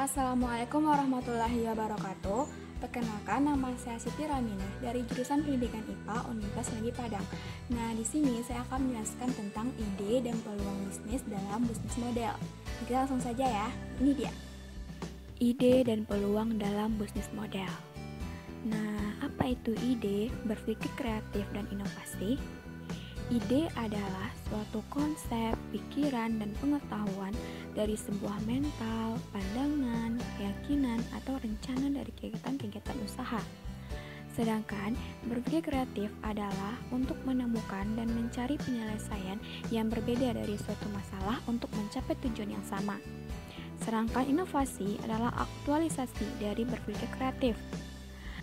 Assalamualaikum warahmatullahi wabarakatuh. Perkenalkan, nama saya Siti Raminah dari jurusan Pendidikan IPA Universitas Negeri Padang. Nah, di sini saya akan menjelaskan tentang ide dan peluang bisnis dalam bisnis model. Kita langsung saja ya. Ini dia. Ide dan peluang dalam bisnis model. Nah, apa itu ide, berpikir kreatif dan inovasi? Ide adalah suatu konsep, pikiran, dan pengetahuan dari sebuah mental, pandangan, keyakinan, atau rencana dari kegiatan-kegiatan usaha. Sedangkan berpikir kreatif adalah untuk menemukan dan mencari penyelesaian yang berbeda dari suatu masalah untuk mencapai tujuan yang sama. Sedangkan inovasi adalah aktualisasi dari berpikir kreatif.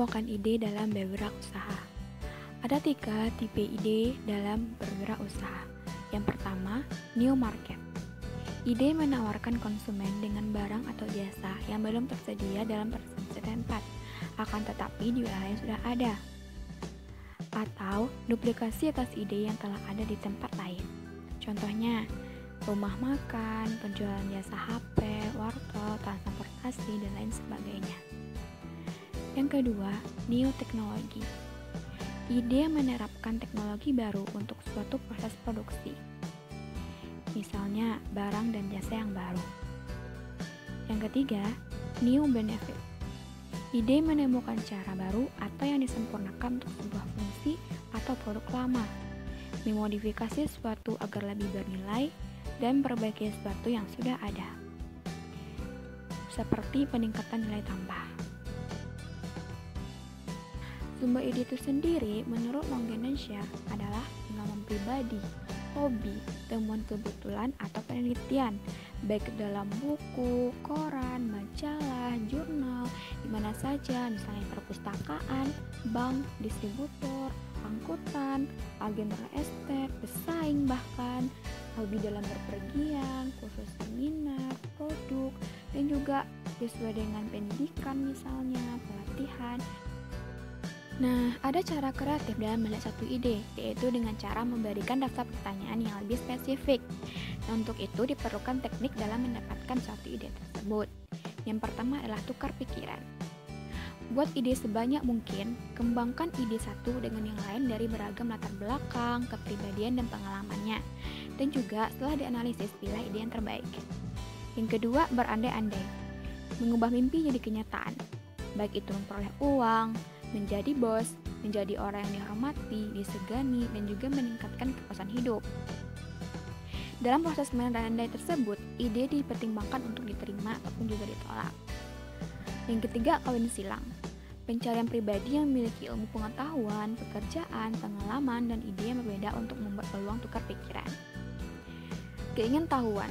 Menemukan ide dalam bergerak usaha. Ada 3 tipe ide dalam bergerak usaha. Yang pertama, new market. Ide menawarkan konsumen dengan barang atau jasa yang belum tersedia dalam setempat, akan tetapi di wilayah yang sudah ada. Atau duplikasi atas ide yang telah ada di tempat lain. Contohnya, rumah makan, penjualan jasa HP, warteg, transportasi, dan lain sebagainya. Yang kedua, new teknologi. Ide menerapkan teknologi baru untuk suatu proses produksi. Misalnya, barang dan jasa yang baru. Yang ketiga, new benefit. Ide menemukan cara baru atau yang disempurnakan untuk sebuah fungsi atau produk lama. Memodifikasi sesuatu agar lebih bernilai dan memperbaiki sesuatu yang sudah ada. Seperti peningkatan nilai tambah. Sumber ide itu sendiri menurut Longenesia adalah pengalaman pribadi, hobi, temuan kebetulan atau penelitian, baik dalam buku, koran, majalah, jurnal, di mana saja, misalnya perpustakaan, bank, distributor, angkutan, agen real estate, pesaing bahkan, hobi dalam berpergian, kursus seminar, produk, dan juga sesuai dengan pendidikan misalnya, pelatihan. Nah, ada cara kreatif dalam melihat satu ide, yaitu dengan cara memberikan daftar pertanyaan yang lebih spesifik. Nah, untuk itu diperlukan teknik dalam mendapatkan suatu ide tersebut. Yang pertama adalah tukar pikiran. Buat ide sebanyak mungkin, kembangkan ide satu dengan yang lain dari beragam latar belakang, kepribadian, dan pengalamannya. Dan juga setelah dianalisis, pilih ide yang terbaik. Yang kedua, berandai-andai. Mengubah mimpi jadi kenyataan. Baik itu memperoleh uang, menjadi bos, menjadi orang yang dihormati, disegani, dan juga meningkatkan kepuasan hidup. Dalam proses berandai-andai tersebut, ide dipertimbangkan untuk diterima ataupun juga ditolak. Yang ketiga, kawin silang. Pencarian pribadi yang memiliki ilmu pengetahuan, pekerjaan, pengalaman, dan ide yang berbeda untuk membuat peluang tukar pikiran. Keingintahuan.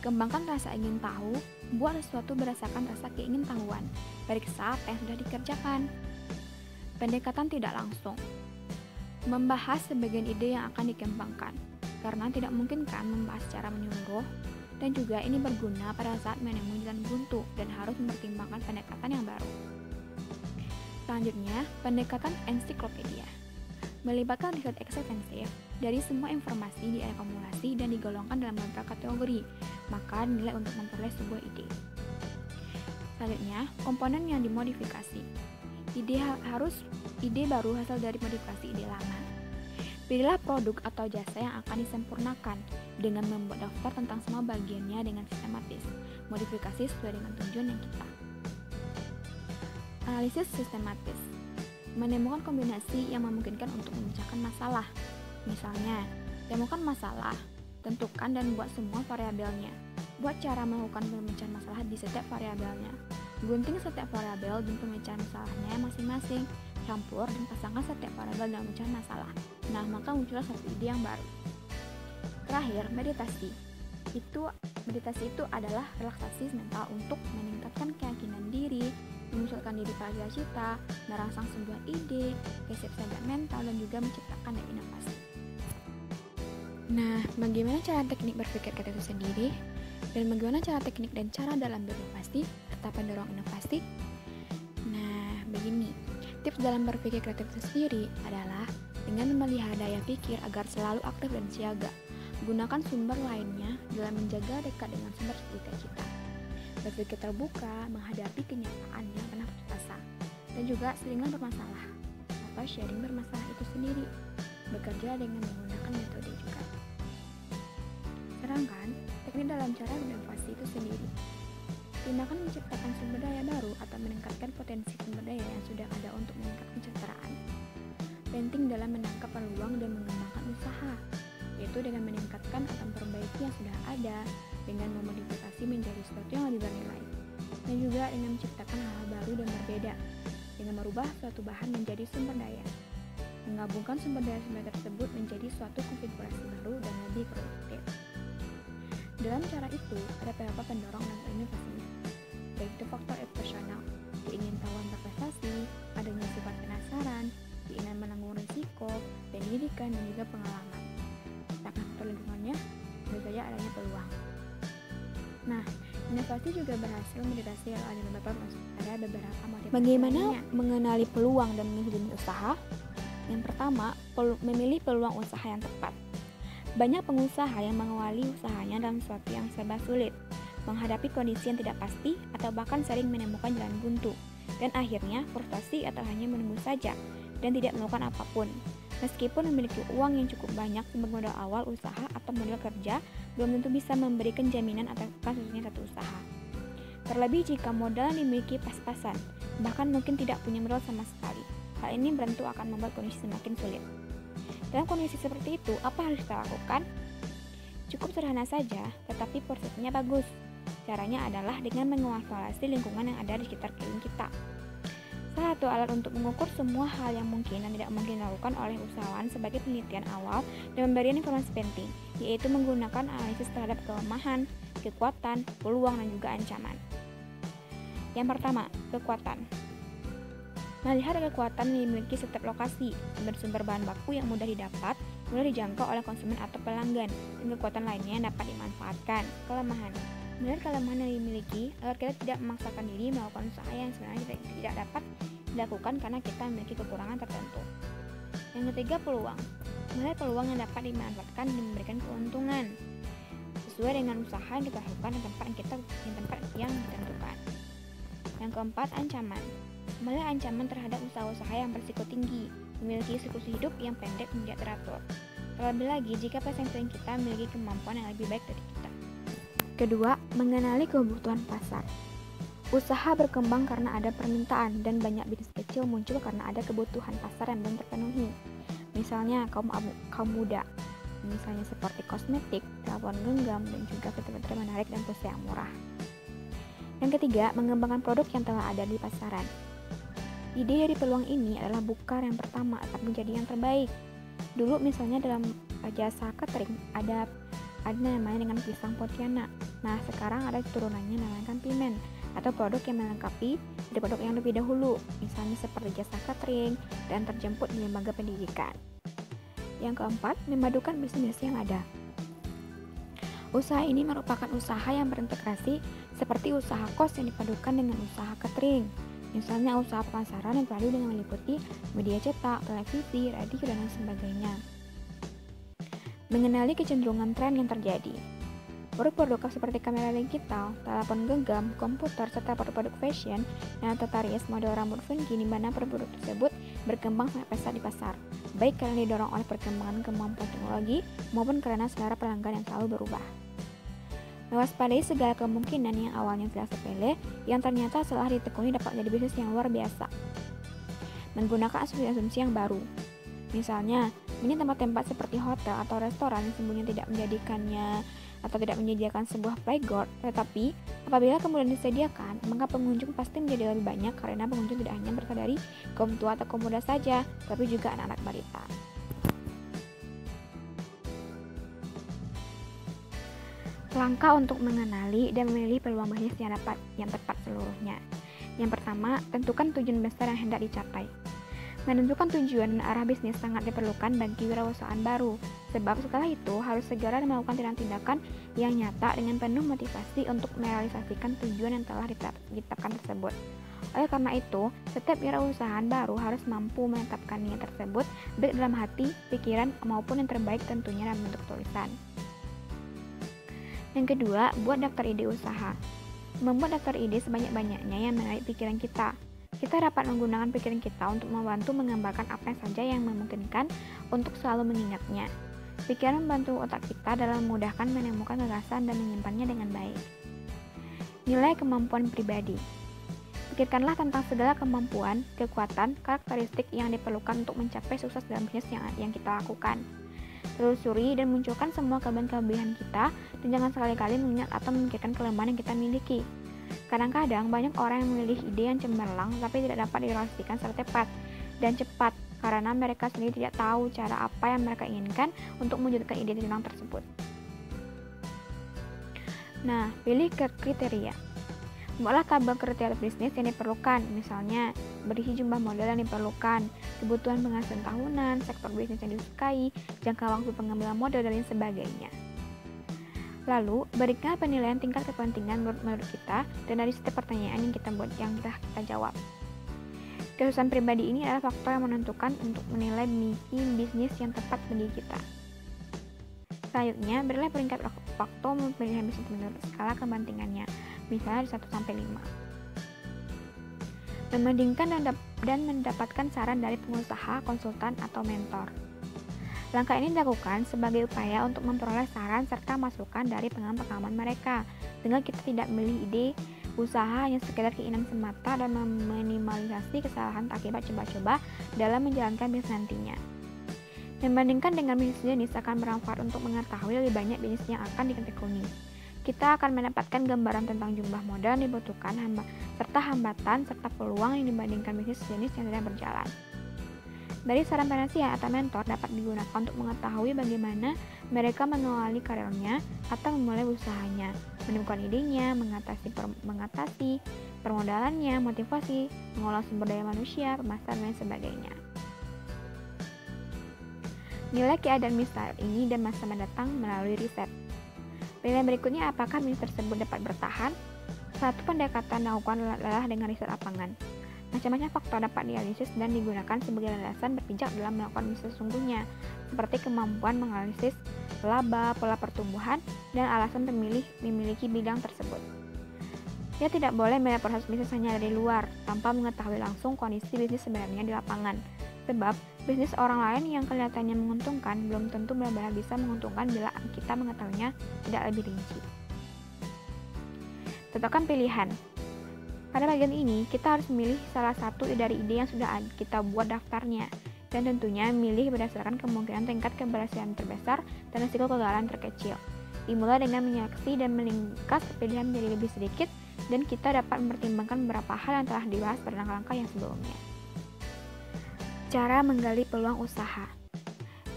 Kembangkan rasa ingin tahu, buat sesuatu berdasarkan rasa keingintahuan. Periksa apa yang sudah dikerjakan. Pendekatan tidak langsung. Membahas sebagian ide yang akan dikembangkan, karena tidak mungkin kan membahas secara menyeluruh, dan juga ini berguna pada saat menemui jalan buntu dan harus mempertimbangkan pendekatan yang baru. Selanjutnya, pendekatan ensiklopedia. Melibatkan riset ekstensif dari semua informasi diakumulasi dan digolongkan dalam beberapa kategori, maka nilai untuk memperoleh sebuah ide. Selanjutnya, komponen yang dimodifikasi. Ide baru hasil dari modifikasi ide lama. Pilihlah produk atau jasa yang akan disempurnakan dengan membuat daftar tentang semua bagiannya dengan sistematis. Modifikasi sesuai dengan tujuan yang kita. Analisis sistematis. Menemukan kombinasi yang memungkinkan untuk memecahkan masalah. Misalnya, temukan masalah, tentukan dan buat semua variabelnya. Buat cara melakukan pemecahan masalah di setiap variabelnya. Gunting setiap variabel dan pemecahan masalahnya masing-masing, campur dan pasangkan setiap variabel dalam pemecahan masalah. Nah, maka muncullah satu ide yang baru. Terakhir, meditasi. Meditasi itu adalah relaksasi mental untuk meningkatkan keyakinan diri, memunculkan diri pada cita, merangsang sebuah ide, kesehatan mental, dan juga menciptakan dan inovasi. Nah, bagaimana cara teknik berpikir kita itu sendiri? Dan bagaimana cara teknik dan cara dalam berinovasi serta pendorong inovasi? Nah, begini. Tips dalam berpikir kreatif itu sendiri adalah dengan memelihara daya pikir agar selalu aktif dan siaga. Gunakan sumber lainnya dalam menjaga dekat dengan sumber cita-cita. berpikir terbuka, menghadapi kenyataan yang pernah putus asa, dan juga selingan bermasalah atau sharing bermasalah itu sendiri, bekerja dengan menggunakan metode juga. Sedangkan teknik dalam cara berinovasi itu sendiri, tindakan menciptakan sumber daya baru atau meningkatkan potensi sumber daya yang sudah ada untuk meningkatkan kesejahteraan. Penting dalam menangkap peluang dan mengembangkan usaha, yaitu dengan meningkatkan atau memperbaiki yang sudah ada, dengan memodifikasi menjadi sesuatu yang lebih bernilai, dan juga dengan menciptakan hal-hal baru dan berbeda, dengan merubah suatu bahan menjadi sumber daya, menggabungkan sumber daya tersebut menjadi suatu konfigurasi baru dan lebih produktif. Dalam cara itu, ada beberapa pendorong dan inovasinya, baik itu faktor personal, keingintahuan berprestasi, adanya sifat penasaran, keinginan menanggung risiko, pendidikan, dan juga pengalaman. Sedangkan faktor lingkungannya, tentu saja adanya peluang. Nah, inovasi juga berhasil mendeteksi ada beberapa motivasi. Bagaimana mengenali peluang dan memilih jenis usaha? Yang pertama, memilih peluang usaha yang tepat. Banyak pengusaha yang mengawali usahanya dalam sesuatu yang serba sulit, menghadapi kondisi yang tidak pasti, atau bahkan sering menemukan jalan buntu, dan akhirnya frustasi atau hanya menunggu saja, dan tidak melakukan apapun. Meskipun memiliki uang yang cukup banyak sebagai modal awal usaha atau modal kerja, belum tentu bisa memberikan jaminan atas kasusnya satu usaha. Terlebih jika modal yang dimiliki pas-pasan, bahkan mungkin tidak punya modal sama sekali. Hal ini tentu akan membuat kondisi semakin sulit. Dalam kondisi seperti itu, apa yang harus kita lakukan? Cukup sederhana saja, tetapi prosesnya bagus. Caranya adalah dengan mengevaluasi lingkungan yang ada di sekitar kita. Salah satu alat untuk mengukur semua hal yang mungkin dan tidak mungkin dilakukan oleh usahawan sebagai penelitian awal dan memberikan informasi penting, yaitu menggunakan analisis terhadap kelemahan, kekuatan, peluang, dan juga ancaman. Yang pertama, kekuatan. Melihat kekuatan yang dimiliki setiap lokasi, sumber bahan baku yang mudah didapat, mudah dijangkau oleh konsumen atau pelanggan, dan kekuatan lainnya yang dapat dimanfaatkan. Kelemahan. Melihat kelemahan yang dimiliki, agar kita tidak memaksakan diri melakukan usaha yang sebenarnya tidak dapat dilakukan karena kita memiliki kekurangan tertentu. Yang ketiga, peluang. Melihat peluang yang dapat dimanfaatkan dan memberikan keuntungan sesuai dengan usaha yang kita lakukan dan tempat yang ditentukan. Yang keempat, ancaman. Melihat ancaman terhadap usaha-usaha yang berisiko tinggi, memiliki siklus hidup yang pendek dan tidak teratur. Terlebih lagi jika pesaing kita memiliki kemampuan yang lebih baik dari kita. Kedua, mengenali kebutuhan pasar. Usaha berkembang karena ada permintaan dan banyak bisnis kecil muncul karena ada kebutuhan pasar yang belum terpenuhi. Misalnya kaum muda, misalnya seperti kosmetik, telepon genggam, dan juga fitur-fitur menarik dan pulsa yang murah. Yang ketiga, mengembangkan produk yang telah ada di pasaran. Ide dari peluang ini adalah bukan yang pertama, tapi menjadi yang terbaik. Dulu misalnya dalam jasa catering ada namanya dengan pisang Pontianak. Nah, sekarang ada turunannya namanya pimen, atau produk yang melengkapi dari produk yang lebih dahulu, misalnya seperti jasa catering dan terjemput di lembaga pendidikan. Yang keempat, memadukan bisnis yang ada. Usaha ini merupakan usaha yang berintegrasi seperti usaha kos yang dipadukan dengan usaha catering. Misalnya usaha pemasaran yang terlalu dengan meliputi media cetak, televisi, radio, dan lain sebagainya. Mengenali kecenderungan tren yang terjadi. Produk-produk seperti kamera digital, telepon genggam, komputer, serta produk-produk fashion yang tertarik model rambut funky di mana produk tersebut berkembang sangat pesat di pasar, baik karena didorong oleh perkembangan kemampuan teknologi maupun karena selera pelanggan yang selalu berubah. Mewaspadai segala kemungkinan yang awalnya tidak sepele, yang ternyata setelah ditekuni dapat menjadi bisnis yang luar biasa. Menggunakan asumsi-asumsi yang baru. Misalnya, ini tempat-tempat seperti hotel atau restoran yang sebenarnya tidak menyediakan sebuah playground, tetapi apabila kemudian disediakan, maka pengunjung pasti menjadi lebih banyak karena pengunjung tidak hanya berasal dari kaum tua atau kaum muda saja, tapi juga anak-anak balita. Langkah untuk mengenali dan memilih peluang bisnis yang tepat seluruhnya. Yang pertama, tentukan tujuan besar yang hendak dicapai. Menentukan tujuan dan arah bisnis sangat diperlukan bagi wirausahaan baru, sebab setelah itu harus segera melakukan tindakan yang nyata dengan penuh motivasi untuk merealisasikan tujuan yang telah ditetapkan tersebut. Oleh karena itu, setiap wirausahaan baru harus mampu menetapkan niat tersebut baik dalam hati, pikiran, maupun yang terbaik tentunya dalam bentuk tulisan. Yang kedua, buat daftar ide usaha. Membuat daftar ide sebanyak-banyaknya yang menarik pikiran kita. Kita dapat menggunakan pikiran kita untuk membantu menggambarkan apa saja yang memungkinkan untuk selalu mengingatnya. Pikiran membantu otak kita dalam memudahkan menemukan gagasan dan menyimpannya dengan baik. Nilai kemampuan pribadi. Pikirkanlah tentang segala kemampuan, kekuatan, karakteristik yang diperlukan untuk mencapai sukses dalam bisnis yang kita lakukan. Telusuri dan munculkan semua kelebihan kita, dan jangan sekali-kali mengingat atau memikirkan kelemahan yang kita miliki. Kadang-kadang banyak orang yang memilih ide yang cemerlang tapi tidak dapat direalisasikan secara tepat dan cepat karena mereka sendiri tidak tahu cara apa yang mereka inginkan untuk mewujudkan ide cemerlang tersebut. Nah, pilih kriteria. Buatlah tabel kriteria bisnis yang diperlukan, misalnya berisi jumlah modal yang diperlukan, kebutuhan penghasilan tahunan, sektor bisnis yang disukai, jangka waktu pengambilan modal, dan lain sebagainya. Lalu, berikan penilaian tingkat kepentingan menurut kita dan dari setiap pertanyaan yang kita jawab. Kesusahan pribadi ini adalah faktor yang menentukan untuk menilai bisnis yang tepat bagi kita. Selanjutnya, berilah peringkat waktu pemilihan bisnis menurut skala kepentingannya, misalnya dari 1 sampai 5. Membandingkan dan mendapatkan saran dari pengusaha, konsultan, atau mentor. Langkah ini dilakukan sebagai upaya untuk memperoleh saran serta masukan dari pengalaman mereka, sehingga kita tidak memilih ide usaha hanya sekedar keinginan semata dan meminimalisasi kesalahan akibat coba-coba dalam menjalankan bisnis nantinya. Membandingkan dengan bisnis jenis akan bermanfaat untuk mengetahui lebih banyak bisnis yang akan ditekuni. Kita akan mendapatkan gambaran tentang jumlah modal yang dibutuhkan, serta hambatan serta peluang yang dibandingkan bisnis jenis yang sedang berjalan. Dari saran penasihat atau mentor dapat digunakan untuk mengetahui bagaimana mereka mengawali karirnya atau memulai usahanya, menemukan idenya, mengatasi permodalannya, motivasi, mengolah sumber daya manusia, pemasaran, dan sebagainya. Nilai keadaan bisnis saat ini dan masa mendatang melalui riset. Pilihan berikutnya, apakah bisnis tersebut dapat bertahan? Satu pendekatan dilakukan adalah dengan riset lapangan. Macam-macam faktor dapat dianalisis dan digunakan sebagai landasan berpijak dalam melakukan bisnis sesungguhnya, seperti kemampuan menganalisis laba, pola pertumbuhan, dan alasan pemilih memiliki bidang tersebut. Kita tidak boleh melihat proses bisnis hanya dari luar, tanpa mengetahui langsung kondisi bisnis sebenarnya di lapangan. Sebab, bisnis orang lain yang kelihatannya menguntungkan belum tentu benar-benar bisa menguntungkan bila kita mengetahuinya tidak lebih rinci. Tetapkan pilihan. Pada bagian ini, kita harus memilih salah satu dari ide yang sudah kita buat daftarnya, dan tentunya memilih berdasarkan kemungkinan tingkat keberhasilan terbesar dan risiko kegagalan terkecil. Dimulai dengan menyeleksi dan melingkas pilihan menjadi lebih sedikit, dan kita dapat mempertimbangkan beberapa hal yang telah dibahas pada langkah-langkah yang sebelumnya. Cara menggali peluang usaha.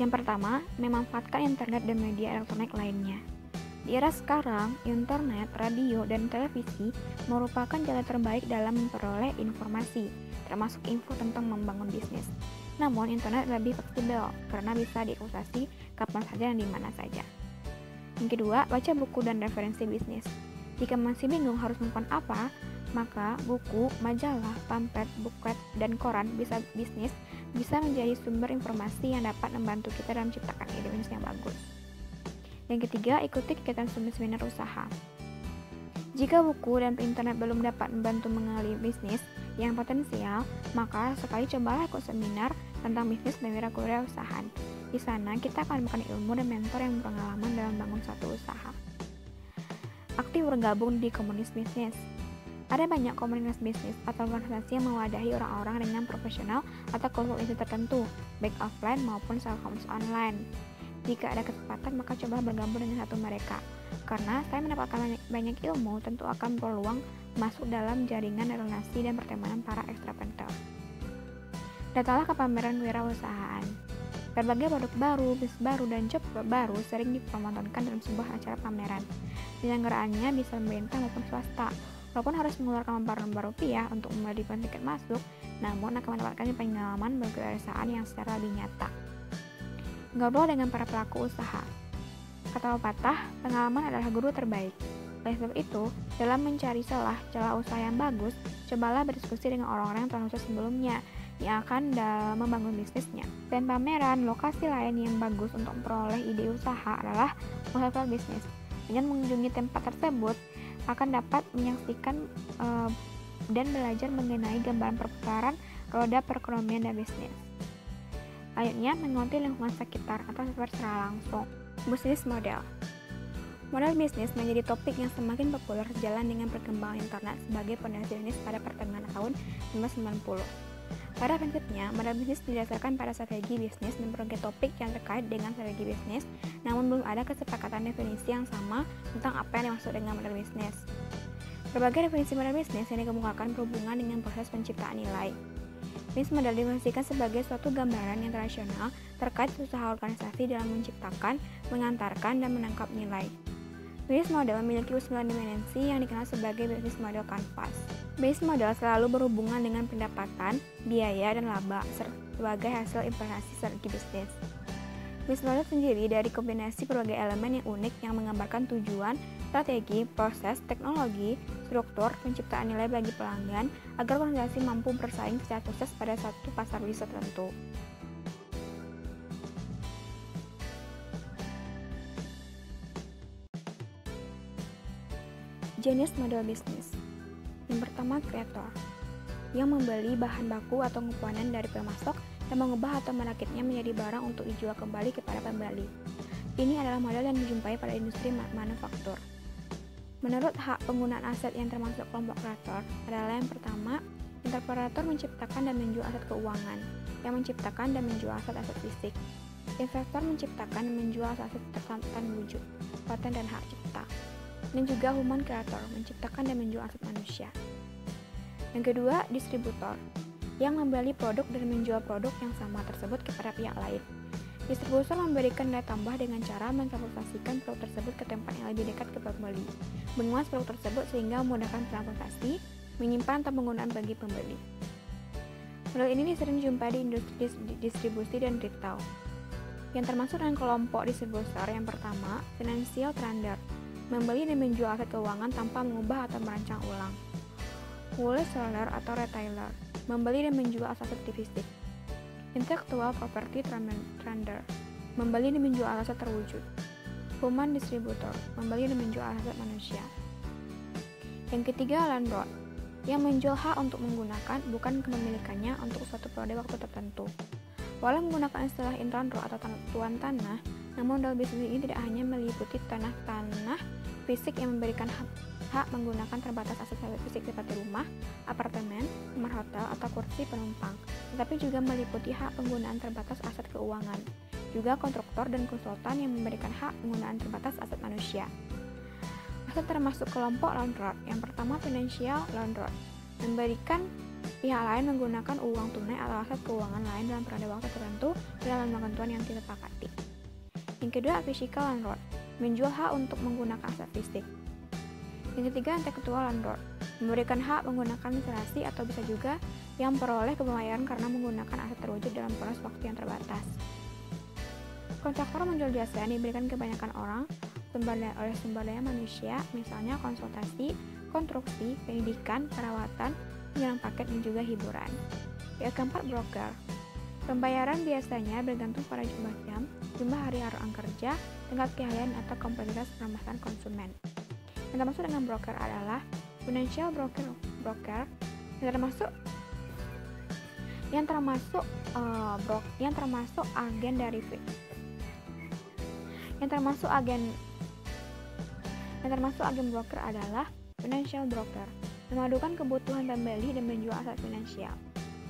Yang pertama, memanfaatkan internet dan media elektronik lainnya. Di era sekarang, internet, radio, dan televisi merupakan jalan terbaik dalam memperoleh informasi, termasuk info tentang membangun bisnis. Namun, internet lebih fleksibel karena bisa diaksesi kapan saja dan di mana saja. Yang kedua, baca buku dan referensi bisnis. Jika masih bingung harus melakukan apa, maka buku, majalah, pamflet, buklet, dan koran bisnis bisa menjadi sumber informasi yang dapat membantu kita dalam menciptakan ide bisnis yang bagus. Yang ketiga, ikuti kegiatan seminar usaha. Jika buku dan internet belum dapat membantu mengenali bisnis yang potensial, maka sekali cobalah ikut seminar tentang bisnis dan wirausahaan. Di sana, kita akan menemukan ilmu dan mentor yang berpengalaman dalam membangun suatu usaha. Aktif bergabung di komunitas bisnis. Ada banyak komunitas bisnis atau organisasi yang mewadahi orang-orang dengan profesional atau kultur tertentu, baik offline maupun secara komunitas online. Jika ada kesempatan, maka coba bergabung dengan satu mereka. Karena saya mendapatkan banyak ilmu, tentu akan berpeluang masuk dalam jaringan relasi dan pertemanan para ekstrapentel. Datanglah ke pameran wirausahaan. Berbagai produk baru, bisnis baru, dan job baru sering dipromotonkan dalam sebuah acara pameran. Penyelenggaraannya bisa pemerintah maupun swasta. Walaupun harus mengeluarkan lembar-lembar rupiah untuk membelikan tiket masuk, namun akan mendapatkan pengalaman berkebiasaan yang secara lebih nyata. Ngobrol dengan para pelaku usaha. Kata pepatah, pengalaman adalah guru terbaik. Oleh sebab itu, dalam mencari celah usaha yang bagus, cobalah berdiskusi dengan orang-orang yang telah sukses sebelumnya yang akan dalam membangun bisnisnya. Dan pameran, lokasi lain yang bagus untuk memperoleh ide usaha adalah website bisnis. Dengan mengunjungi tempat tersebut, akan dapat menyaksikan dan belajar mengenai gambaran perputaran roda perekonomian dan bisnis. Selanjutnya, mengerti lingkungan sekitar atau secara langsung. Bisnis model. Model bisnis menjadi topik yang semakin populer sejalan dengan perkembangan internet sebagai fondasi bisnis pada pertengahan tahun 1990. Pada prinsipnya, model bisnis didasarkan pada strategi bisnis dan berbagai topik yang terkait dengan strategi bisnis, namun belum ada kesepakatan definisi yang sama tentang apa yang dimaksud dengan model bisnis. Berbagai definisi model bisnis yang dikemukakan berhubungan dengan proses penciptaan nilai. Bisnis model didefinisikan sebagai suatu gambaran yang rasional terkait usaha organisasi dalam menciptakan, mengantarkan, dan menangkap nilai. Bisnis model memiliki 9 dimensi yang dikenal sebagai bisnis model kanvas. Bisnis model selalu berhubungan dengan pendapatan, biaya, dan laba sebagai hasil implementasi strategi bisnis. Bisnis model sendiri dari kombinasi berbagai elemen yang unik yang menggambarkan tujuan, strategi, proses, teknologi, struktur, penciptaan nilai bagi pelanggan agar organisasi mampu bersaing secara sukses pada satu pasar bisnis tertentu. Jenis model bisnis. Yang pertama, kreator, yang membeli bahan baku atau komponen dari pemasok dan mengubah atau merakitnya menjadi barang untuk dijual kembali kepada pembeli. Ini adalah model yang dijumpai pada industri manufaktur. Menurut hak penggunaan aset yang termasuk kelompok kreator adalah yang pertama, interpretator menciptakan dan menjual aset keuangan, yang menciptakan dan menjual aset-aset fisik. Investor menciptakan dan menjual aset tanpa wujud, paten dan hak cipta. Dan juga human creator, menciptakan dan menjual aset manusia. Yang kedua, distributor, yang membeli produk dan menjual produk yang sama tersebut kepada pihak lain. Distributor memberikan nilai tambah dengan cara mentransportasikan produk tersebut ke tempat yang lebih dekat ke pembeli, mengemas produk tersebut sehingga memudahkan transportasi, menyimpan atau penggunaan bagi pembeli. Model ini sering dijumpai di industri distribusi dan retail. Yang termasuk dengan kelompok distributor yang pertama, financial trader, membeli dan menjual aset keuangan tanpa mengubah atau merancang ulang. Wholesaler atau retailer, membeli dan menjual aset fisik. Intellectual property trader, membeli dan menjual aset terwujud. Human distributor, membeli dan menjual aset manusia. Yang ketiga, landlord, yang menjual hak untuk menggunakan, bukan kepemilikannya untuk suatu periode waktu tertentu. Walau menggunakan istilah landlord atau tuan tanah, namun model bisnis ini tidak hanya meliputi tanah-tanah fisik yang memberikan hak menggunakan terbatas aset fisik seperti rumah, apartemen, kamar hotel, atau kursi penumpang, tetapi juga meliputi hak penggunaan terbatas aset keuangan, juga kontraktor dan konsultan yang memberikan hak penggunaan terbatas aset manusia. Aset termasuk kelompok landlord. Yang pertama, financial landlord, memberikan pihak lain menggunakan uang tunai atau aset keuangan lain dalam periode waktu tertentu dalam ketentuan yang disepakati. Yang kedua, physical landlord, menjual hak untuk menggunakan aset fisik. Yang ketiga, intellectual landlord, memberikan hak menggunakan literasi atau bisa juga yang peroleh pembayaran karena menggunakan aset terwujud dalam proses waktu yang terbatas. Kontraktor menjual jasa yang diberikan kebanyakan orang oleh sumber daya manusia, misalnya konsultasi, konstruksi, pendidikan, perawatan, penyelam paket, dan juga hiburan. Yang keempat, broker. Pembayaran biasanya bergantung pada jumlah jam, jumlah hari kerja, tingkat keahlian atau kompetitif permasalahan konsumen. Yang termasuk dengan broker adalah financial broker yang termasuk agen derivatif. Yang termasuk agen broker adalah financial broker, memadukan kebutuhan pembeli dan penjual aset finansial.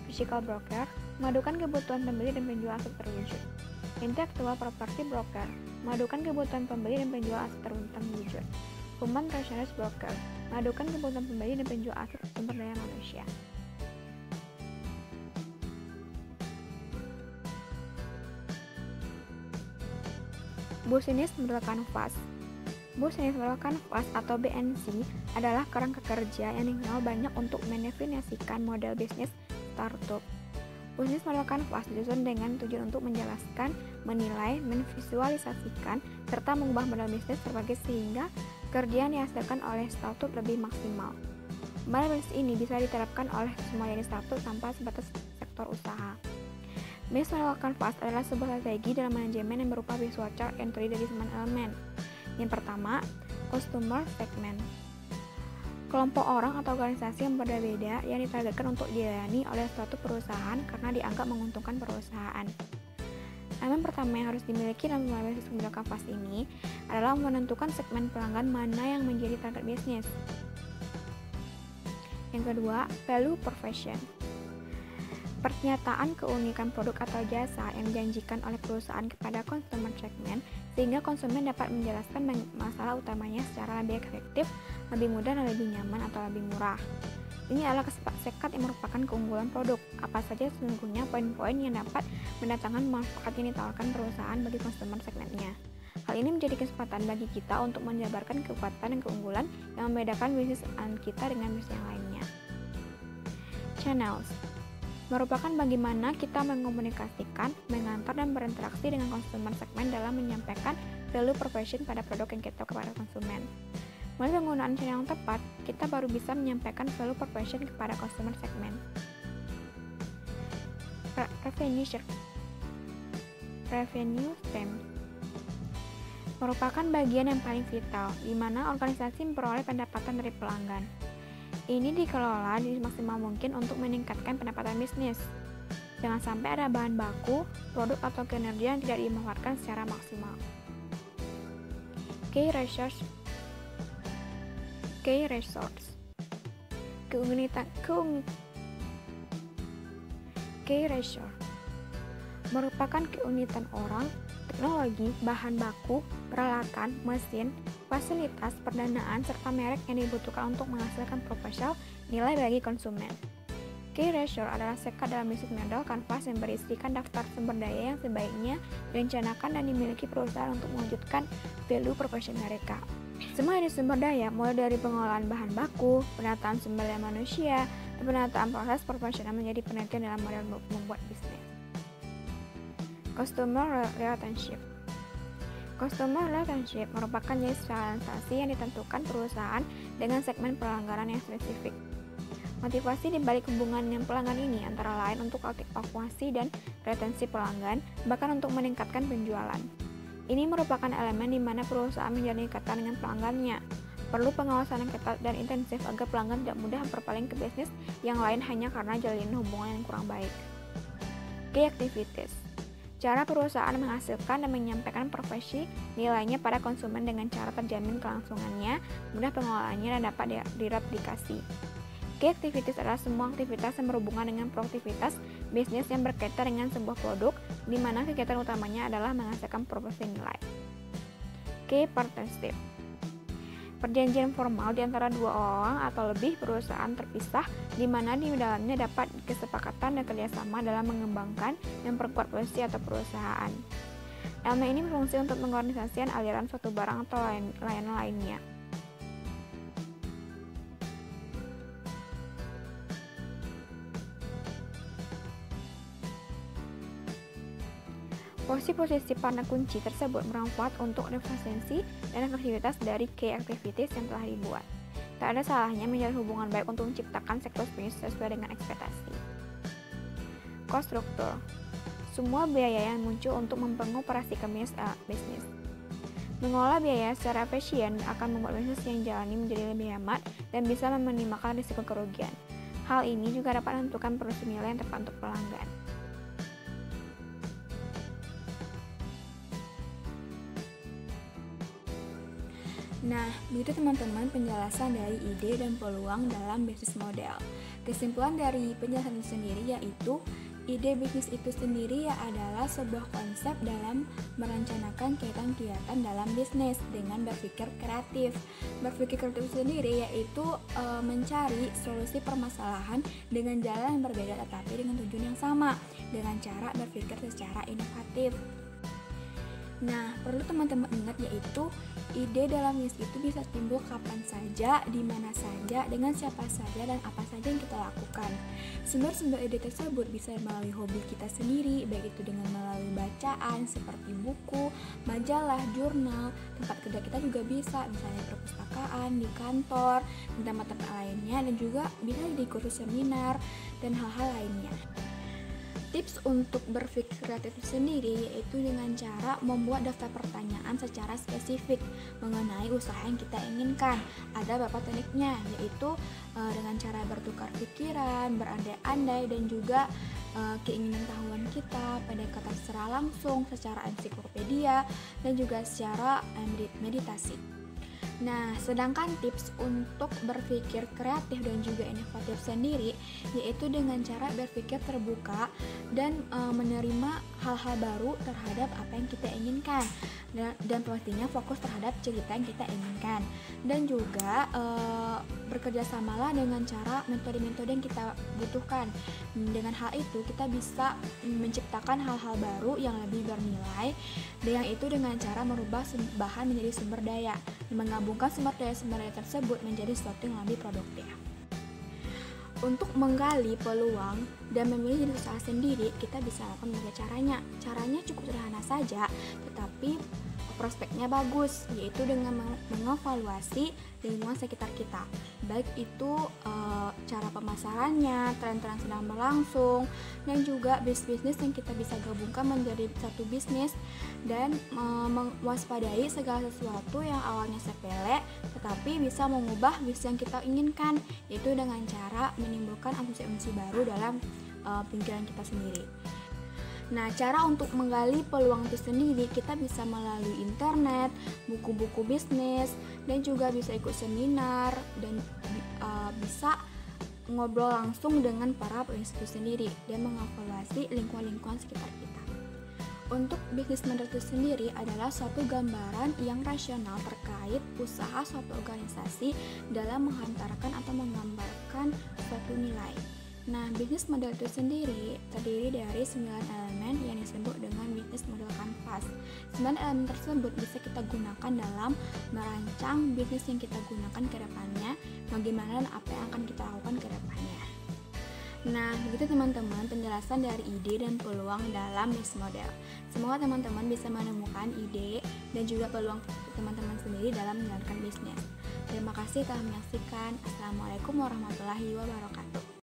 Physical broker, memadukan kebutuhan pembeli dan penjual aset terwujud. Intellectual property broker, memadukan kebutuhan pembeli dan penjual aset terwujud. Human resource broker, memadukan kebutuhan pembeli dan penjual aset sumber daya manusia. Bisnis model kanvas. Bisnis model kanvas atau BNC adalah kerangka kerja yang dikenal banyak untuk mendefinisikan model bisnis startup. Bisnis model kanvas disusun dengan tujuan untuk menjelaskan, menilai, menvisualisasikan, serta mengubah model bisnis berbagai sehingga kerja yang dihasilkan oleh startup lebih maksimal. Model bisnis ini bisa diterapkan oleh semua jenis startup tanpa sebatas sektor usaha. Bisnis model kanvas adalah sebuah strategi dalam manajemen yang berupa visual chart yang terdiri dari 9 elemen. Yang pertama, customer segment. kelompok orang atau organisasi yang berbeda yang ditargetkan untuk dilayani oleh suatu perusahaan karena dianggap menguntungkan perusahaan. Elemen pertama yang harus dimiliki dalam memulai bisnis model Canvas ini adalah menentukan segmen pelanggan mana yang menjadi target bisnis. Yang kedua, value profession. Pernyataan keunikan produk atau jasa yang dijanjikan oleh perusahaan kepada consumer segment sehingga konsumen dapat menjelaskan masalah utamanya secara lebih efektif, lebih mudah dan lebih nyaman atau lebih murah. Ini adalah sekat yang merupakan keunggulan produk. Apa saja sesungguhnya poin-poin yang dapat mendatangkan manfaat yang ditawarkan perusahaan bagi konsumen segmennya. Hal ini menjadi kesempatan bagi kita untuk menjabarkan kekuatan dan keunggulan yang membedakan bisnis kita dengan bisnis yang lainnya. Channels merupakan bagaimana kita mengkomunikasikan, mengantar, dan berinteraksi dengan konsumen segmen dalam menyampaikan value proposition pada produk yang kita kepada konsumen. Melalui penggunaan channel yang tepat, kita baru bisa menyampaikan value proposition kepada konsumen segmen. Revenue stream merupakan bagian yang paling vital, di mana organisasi memperoleh pendapatan dari pelanggan. Ini dikelola semaksimal mungkin untuk meningkatkan pendapatan bisnis. Jangan sampai ada bahan baku, produk atau kinerja yang tidak dimanfaatkan secara maksimal. Key resource. Key resource merupakan keunitan orang, teknologi, bahan baku, peralatan, mesin, fasilitas, pendanaan, serta merek yang dibutuhkan untuk menghasilkan proposal nilai bagi konsumen. Key resource adalah sekat dalam bisnis model Canvas yang berisikan daftar sumber daya yang sebaiknya direncanakan dan dimiliki perusahaan untuk mewujudkan value proposition mereka. Semua jenis sumber daya, mulai dari pengolahan bahan baku, penataan sumber daya manusia, dan penataan proses profesional menjadi penelitian dalam model membuat bisnis. Customer relationship merupakan jenis transaksi yang ditentukan perusahaan dengan segmen pelanggaran yang spesifik. Motivasi di balik hubungan dengan pelanggan ini antara lain untuk aktivasi dan retensi pelanggan, bahkan untuk meningkatkan penjualan. Ini merupakan elemen di mana perusahaan menjalin ikatan dengan pelanggannya. Perlu pengawasan yang ketat dan intensif agar pelanggan tidak mudah berpaling ke bisnis yang lain hanya karena jalin hubungan yang kurang baik. Key activities. Cara perusahaan menghasilkan dan menyampaikan profesi nilainya pada konsumen dengan cara terjamin kelangsungannya, mudah pengolahannya, dan dapat direplikasi. Key activities adalah semua aktivitas yang berhubungan dengan produktivitas bisnis yang berkaitan dengan sebuah produk, di mana kegiatan utamanya adalah menghasilkan profesi nilai. Key partnership. Perjanjian formal di antara dua orang atau lebih perusahaan terpisah, di mana di dalamnya dapat kesepakatan dan kerjasama dalam mengembangkan dan memperkuat posisi atau perusahaan. Elemen ini berfungsi untuk mengorganisasikan aliran suatu barang atau layanan lainnya. Posisi-posisi partner kunci tersebut bermanfaat untuk efisiensi dan efektivitas dari key activities yang telah dibuat. Tak ada salahnya menjalin hubungan baik untuk menciptakan sektor bisnis sesuai dengan ekspektasi. Cost structure. Semua biaya yang muncul untuk mengoperasikan bisnis. Mengolah biaya secara efisien akan membuat bisnis yang jalani menjadi lebih hemat dan bisa meminimalkan risiko kerugian. Hal ini juga dapat menentukan profesi nilai yang tepat untuk pelanggan. Nah, begitu teman-teman penjelasan dari ide dan peluang dalam bisnis model. Kesimpulan dari penjelasan itu sendiri yaitu ide bisnis itu sendiri adalah sebuah konsep dalam merencanakan kegiatan-kegiatan dalam bisnis dengan berpikir kreatif. Berpikir kreatif sendiri yaitu mencari solusi permasalahan dengan jalan yang berbeda tetapi dengan tujuan yang sama, dengan cara berpikir secara inovatif. Nah, perlu teman-teman ingat yaitu ide dalam bisnis itu bisa timbul kapan saja, di mana saja, dengan siapa saja, dan apa saja yang kita lakukan. Sumber-sumber ide tersebut bisa melalui hobi kita sendiri, baik itu dengan melalui bacaan seperti buku, majalah, jurnal, tempat kerja kita juga bisa, misalnya perpustakaan, di kantor, di tempat-tempat lainnya, dan juga bisa di kursus seminar, dan hal-hal lainnya. Tips untuk berpikir kreatif sendiri yaitu dengan cara membuat daftar pertanyaan secara spesifik mengenai usaha yang kita inginkan. Ada beberapa tekniknya, yaitu dengan cara bertukar pikiran, berandai-andai, dan juga keinginan tahuan kita, pendekatan secara langsung, secara ensiklopedia, dan juga secara meditasi. Nah, sedangkan tips untuk berpikir kreatif dan juga inovatif sendiri yaitu dengan cara berpikir terbuka dan menerima hal-hal baru terhadap apa yang kita inginkan, dan pastinya fokus terhadap cerita yang kita inginkan, dan juga bekerja samalah dengan cara metode-metode yang kita butuhkan. Dengan hal itu kita bisa menciptakan hal-hal baru yang lebih bernilai, dan yang itu dengan cara merubah bahan menjadi sumber daya dan menggabungkan sumber daya tersebut menjadi sesuatu yang lebih produktif. Untuk menggali peluang dan memilih jenis usaha sendiri, kita bisa lakukan berbagai caranya. Caranya cukup sederhana saja, tetapi prospeknya bagus, yaitu dengan mengevaluasi lingkungan sekitar kita, baik itu cara pemasarannya, tren-tren sedang berlangsung, dan juga bisnis yang kita bisa gabungkan menjadi satu bisnis, dan mewaspadai segala sesuatu yang awalnya sepele tetapi bisa mengubah bisnis yang kita inginkan, yaitu dengan cara menimbulkan asumsi-asumsi baru dalam pikiran kita sendiri. Nah, cara untuk menggali peluang itu sendiri kita bisa melalui internet, buku-buku bisnis, dan juga bisa ikut seminar, dan bisa ngobrol langsung dengan para pemilik itu sendiri dan mengevaluasi lingkungan sekitar kita. Untuk bisnis model itu sendiri adalah suatu gambaran yang rasional terkait usaha suatu organisasi dalam menghantarkan atau menggambarkan suatu nilai. Nah, bisnis model itu sendiri terdiri dari 9 elemen yang disebut dengan bisnis model kanvas. 9 elemen tersebut bisa kita gunakan dalam merancang bisnis yang kita gunakan ke depannya, bagaimana dan apa yang akan kita lakukan ke depannya. Nah, begitu teman-teman penjelasan dari ide dan peluang dalam bisnis model. Semoga teman-teman bisa menemukan ide dan juga peluang teman-teman sendiri dalam menjalankan bisnis. Terima kasih telah menyaksikan. Assalamualaikum warahmatullahi wabarakatuh.